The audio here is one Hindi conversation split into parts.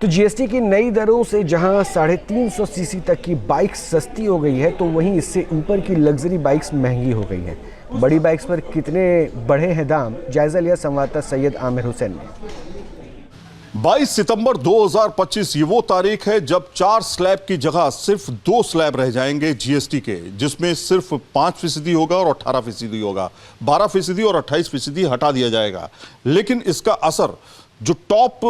तो जीएसटी की नई दरों से जहां 350 सीसी तक की बाइक्स सस्ती हो गई है, तो वहीं इससे ऊपर की लग्जरी बाइक्स महंगी हो गई हैं। बड़ी बाइक्स पर कितने बढ़े हैं दाम, जायजा लिया संवाददाता सैयद आमिर हुसैन ने। 22 सितंबर 2025 ये वो तारीख है जब 4 स्लैब की जगह सिर्फ 2 स्लैब रह जाएंगे जीएसटी के, जिसमें सिर्फ 5% होगा और 18% होगा। 12% और 28% हटा दिया जाएगा। लेकिन इसका असर जो टॉप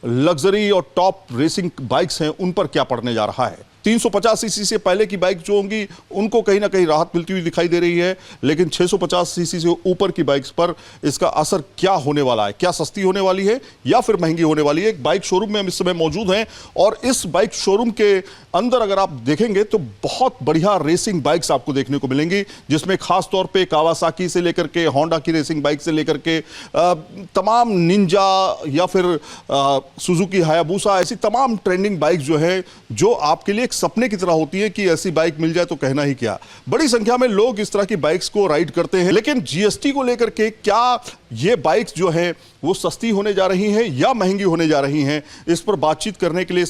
लग्जरी और टॉप रेसिंग बाइक्स हैं उन पर क्या पड़ने जा रहा है। 350 सीसी से पहले की बाइक जो होंगी उनको कहीं ना कहीं राहत मिलती हुई दिखाई दे रही है, लेकिन 650 सीसी से ऊपर की बाइक्स पर इसका असर क्या होने वाला है, क्या सस्ती होने वाली है या फिर महंगी होने वाली है। एक बाइक शोरूम में हम इस समय मौजूद हैं और इस बाइक शोरूम के अंदर अगर आप देखेंगे तो बहुत बढ़िया रेसिंग बाइक्स आपको देखने को मिलेंगी, जिसमें खास तौर पे कावासाकी से लेकर के होंडा की रेसिंग बाइक से लेकर के तमाम निंजा या फिर सुजुकी हायाबुसा, ऐसी तमाम ट्रेंडिंग बाइक जो है, जो आपके लिए सपने की तरह होती है कि ऐसी बाइक मिल जाए तो कहना ही क्या। बड़ी संख्या में लोग इस तरह की बाइक्स को राइड करते हैं, लेकिन जीएसटी को लेकर के क्या ये बाइक्स जो है वो सस्ती होने जा रही हैं या महंगी होने जा रही हैं, इस पर बातचीत करने के लिए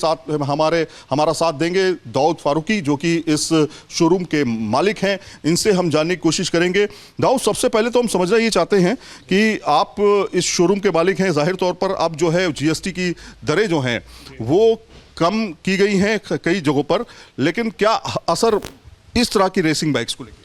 हमारा साथ देंगे दाऊद फारूकी, जो कि इस शोरूम के मालिक हैं। इनसे हम जानने की कोशिश करेंगे। दाऊद, सबसे पहले तो हम समझना ये चाहते हैं कि आप इस शोरूम के मालिक हैं, जाहिर तौर पर अब जो है जीएसटी की दरें जो हैं वो कम की गई हैं कई जगहों पर, लेकिन क्या असर इस तरह की रेसिंग बाइक्स को लेकर?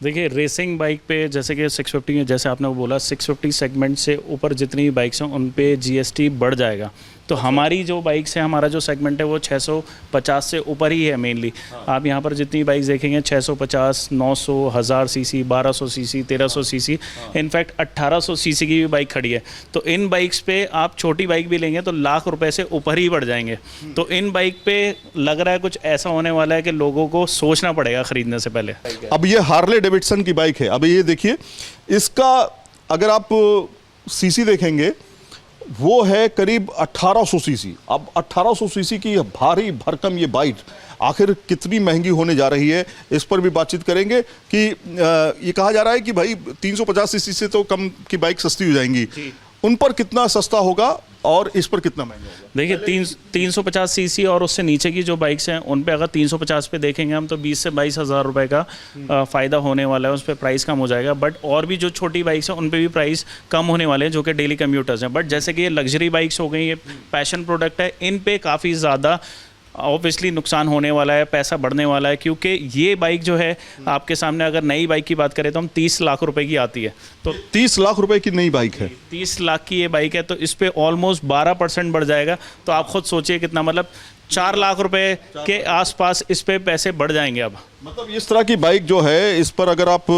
देखिए, रेसिंग बाइक पे जैसे कि 650 है, जैसे आपने बोला 650 सेगमेंट से ऊपर जितनी बाइक्स हैं उन पे जीएसटी बढ़ जाएगा। तो हमारी जो बाइक्स है, हमारा जो सेगमेंट है वो 650 से ऊपर ही है मेनली। आप यहाँ पर जितनी बाइक्स देखेंगे 650, 900, 1000 CC, 1200 CC, 1300 CC, in fact 1800 CC की भी बाइक खड़ी है। तो इन बाइक्स पे आप छोटी बाइक भी लेंगे तो लाख रुपए से ऊपर ही बढ़ जाएंगे। तो इन बाइक पे लग रहा है कुछ ऐसा होने वाला है कि लोगों को सोचना पड़ेगा खरीदने से पहले। अब ये हार्ले डेविडसन की बाइक है। अब ये देखिए, इसका अगर आप सीसी देखेंगे वो है करीब 1800 सीसी। अब 1800 सीसी की भारी भरकम ये बाइक आखिर कितनी महंगी होने जा रही है, इस पर भी बातचीत करेंगे कि ये कहा जा रहा है कि भाई 350 सीसी से तो कम की बाइक सस्ती हो जाएंगी, उन पर कितना सस्ता होगा और इस पर कितना महंगा होगा? देखिए, 350 सीसी और उससे नीचे की जो बाइक्स हैं उन पे अगर 350 पे देखेंगे हम तो 20 से 22 हज़ार रुपये का फ़ायदा होने वाला है, उस पर प्राइस कम हो जाएगा। बट और भी जो छोटी बाइक्स हैं उन पे भी प्राइस कम होने वाले हैं, जो कि डेली कम्यूटर्स हैं। बट जैसे कि ये लग्जरी बाइक्स हो गई, ये पैशन प्रोडक्ट है, इन पे काफ़ी ज़्यादा ऑब्वियसली नुकसान होने वाला है, पैसा बढ़ने वाला है, क्योंकि ये बाइक जो है आपके सामने अगर नई बाइक की बात करें तो हम 30 लाख रुपए की आती है। तो 30 लाख रुपए की नई बाइक है, 30 लाख की ये बाइक है, तो इस पे ऑलमोस्ट 12% बढ़ जाएगा। तो आप खुद सोचिए कितना, मतलब 4 लाख रुपए के आसपास इस पे पैसे बढ़ जाएंगे। अब मतलब इस तरह की बाइक जो है, इस पर अगर आप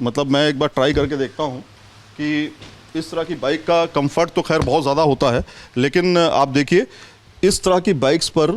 मतलब मैं एक बार ट्राई करके देखता हूँ कि इस तरह की बाइक का कंफर्ट तो खैर बहुत ज़्यादा होता है, लेकिन आप देखिए इस तरह की बाइक्स पर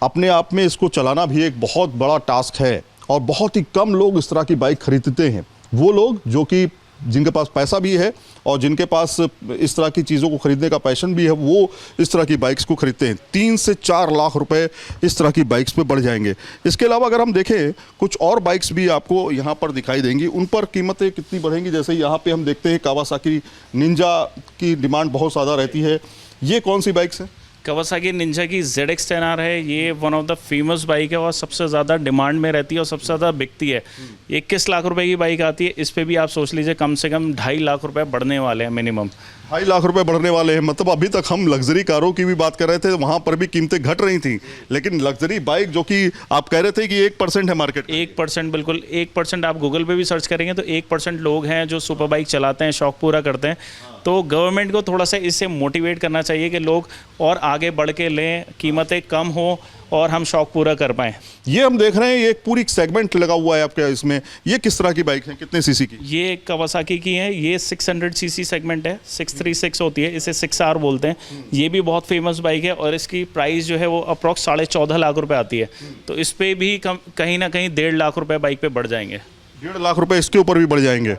अपने आप में इसको चलाना भी एक बहुत बड़ा टास्क है और बहुत ही कम लोग इस तरह की बाइक खरीदते हैं। वो लोग जो कि जिनके पास पैसा भी है और जिनके पास इस तरह की चीज़ों को खरीदने का पैशन भी है, वो इस तरह की बाइक्स को खरीदते हैं। 3 से 4 लाख रुपए इस तरह की बाइक्स पे बढ़ जाएंगे। इसके अलावा अगर हम देखें, कुछ और बाइक्स भी आपको यहाँ पर दिखाई देंगी, उन पर कीमतें कितनी बढ़ेंगी। जैसे यहाँ पे हम देखते हैं कावासाकी निंजा की डिमांड बहुत ज़्यादा रहती है। ये कौन सी बाइक्स हैं? कावासाकी निंजा की ZX10R है। ये one of the famous bike है और सबसे ज़्यादा डिमांड में रहती है और सबसे ज़्यादा बिकती है। 21 लाख रुपए की बाइक आती है। इस पे भी आप सोच लीजिए कम से कम 2.5 लाख रुपए बढ़ने वाले हैं मिनिमम। 2.5 लाख रुपए बढ़ने वाले हैं। मतलब अभी तक हम लग्जरी कारों की भी बात कर रहे थे, वहाँ पर भी कीमतें घट रही थी, लेकिन लग्जरी बाइक जो कि आप कह रहे थे कि 1% है मार्केट। 1%, बिल्कुल 1%। आप गूगल पे भी सर्च करेंगे तो 1% लोग हैं जो सुपर बाइक चलाते हैं, शौक पूरा करते हैं। तो गवर्नमेंट को थोड़ा सा इससे मोटिवेट करना चाहिए कि लोग और आगे बढ़ के लें, कीमतें कम हो और हम शौक पूरा कर पाएँ। ये हम देख रहे हैं, ये एक पूरी सेगमेंट लगा हुआ है आपके इसमें। ये किस तरह की बाइक है, कितने सीसी की? ये कावासाकी की है। ये 600 सीसी सेगमेंट है, 636 होती है, इसे 6R बोलते हैं। ये भी बहुत फेमस बाइक है और इसकी प्राइस जो है वो अप्रॉक्स 14.5 लाख रुपए आती है। तो इस पर भी कहीं ना कहीं 1.5 लाख रुपए बाइक पे बढ़ जाएंगे। 1.5 लाख रुपए इसके ऊपर भी बढ़ जाएंगे।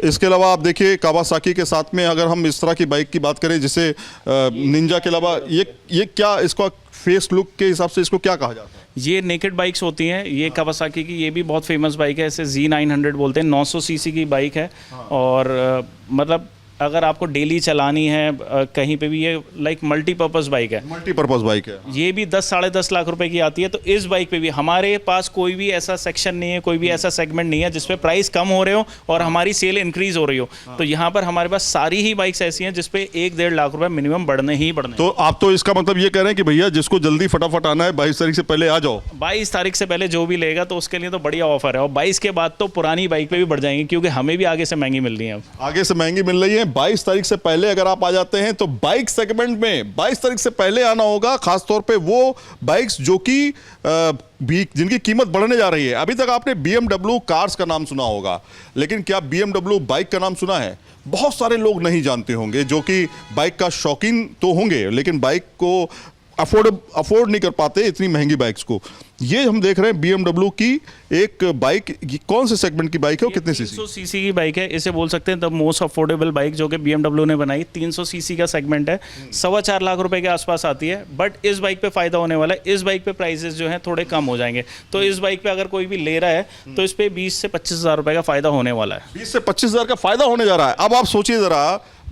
इसके अलावा आप देखिए कावासाकी के साथ में अगर हम इस तरह की बाइक की बात करें, जैसे निंजा के अलावा ये क्या, इसका फेस लुक के हिसाब से इसको क्या कहा जाता है? ये नेकेड बाइक्स होती हैं। ये कावासाकी की ये भी बहुत फेमस बाइक है, इसे Z900 बोलते हैं। 900 सीसी की बाइक है और मतलब अगर आपको डेली चलानी है कहीं पे भी, ये लाइक मल्टीपर्पज़ बाइक है। मल्टीपर्पज बाइक है। ये भी 10-10.5 लाख रुपए की आती है। तो इस बाइक पे भी हमारे पास कोई भी ऐसा सेक्शन नहीं है, कोई भी ऐसा सेगमेंट नहीं है जिसपे प्राइस कम हो रहे हो और हमारी सेल इंक्रीज हो रही हो। तो यहाँ पर हमारे पास सारी ही बाइक्स ऐसी हैं जिसपे 1-1.5 लाख रुपए मिनिमम बढ़ने ही बढ़ने। तो आप तो इसका मतलब ये कह रहे हैं कि भैया जिसको जल्दी फटाफट आना है 22 तारीख से पहले आ जाओ। 22 तारीख से पहले जो भी लेगा तो उसके लिए तो बढ़िया ऑफर है, और 22 के बाद तो पुरानी बाइक पे भी बढ़ जाएंगे क्योंकि हमें भी आगे से महंगी मिल रही है। अब आगे से महंगी मिल रही है। 22 तारीख से पहले अगर आप आ जाते हैं तो बाइक सेगमेंट में 22 तारीख से पहले आना होगा, खासतौर पे वो बाइक्स जो कि जिनकी कीमत बढ़ने जा रही है। अभी तक आपने BMW कार्स का नाम सुना होगा, लेकिन क्या BMW बाइक का नाम सुना है? बहुत सारे लोग नहीं जानते होंगे, जो कि बाइक का शौकीन तो होंगे लेकिन बाइक को अफोर्ड नहीं कर पाते इतनी महंगी बाइक्स को। ये हम देख रहे हैं BMW की एक बाइक, कौन से सेगमेंट की बाइक है और कितने सीसी? 300 सीसी की बाइक है, इसे बोल सकते हैं द मोस्ट अफोर्डेबल बाइक जो कि BMW ने बनाई। 300 सीसी का सेगमेंट है, 4.25 लाख रुपए के आसपास आती है। बट इस बाइक पे फायदा होने वाला है, इस बाइक पे प्राइसेस जो हैं थोड़े कम हो जाएंगे। तो इस बाइक पे अगर कोई भी ले रहा है तो इस पे 20 से 25 हज़ार रुपए का फायदा होने वाला है। 20 से 25 हज़ार का फायदा होने जा रहा है। अब आप सोचिए जरा,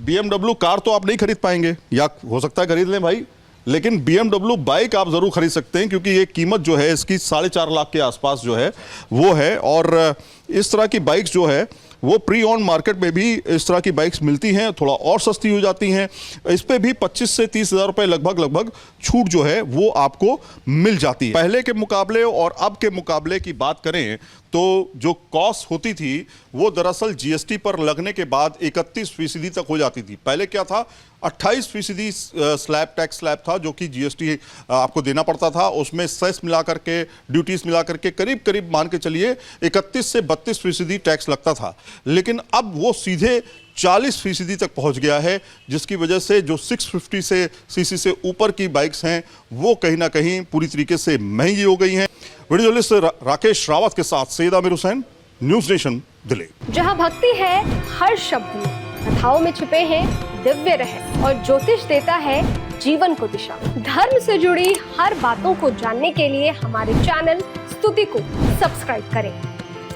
BMW कार तो आप नहीं खरीद पाएंगे, या हो सकता है खरीद लें भाई, लेकिन BMW बाइक आप जरूर खरीद सकते हैं क्योंकि ये कीमत जो है इसकी 4.5 लाख के आसपास जो है वो है। और इस तरह की बाइक्स जो है वो प्री ऑन मार्केट में भी इस तरह की बाइक्स मिलती हैं, थोड़ा और सस्ती हो जाती हैं। इस पे भी 25 से 30 हज़ार रुपए लगभग छूट जो है वो आपको मिल जाती है। पहले के मुकाबले और अब के मुकाबले की बात करें तो जो कॉस्ट होती थी वो दरअसल GST पर लगने के बाद 31% तक हो जाती थी। पहले क्या था, 28% स्लैब टैक्स स्लैब था जो कि GST आपको देना पड़ता था। उसमें सेस मिला करके, ड्यूटीज मिला करके करीब मान के चलिए 31 से 32% टैक्स लगता था। लेकिन अब वो सीधे 40% तक पहुंच गया है, जिसकी वजह से जो 650 सीसी से ऊपर की बाइक्स हैं वो कहीं ना कहीं पूरी तरीके से महंगी हो गई हैं। वीडियो जर्नलिस्ट राकेश रावत के साथ सैयद आमिर हुसैन, न्यूज़ नेशन, दिल्ली। जहां भक्ति है हर शब्द में, कथाओं में छुपे हैं दिव्य रहस्य और ज्योतिष देता है जीवन को दिशा। धर्म से जुड़ी हर बातों को जानने के लिए हमारे चैनल स्तुति को सब्सक्राइब करें।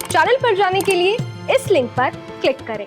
चैनल पर जाने के लिए इस लिंक पर क्लिक करें।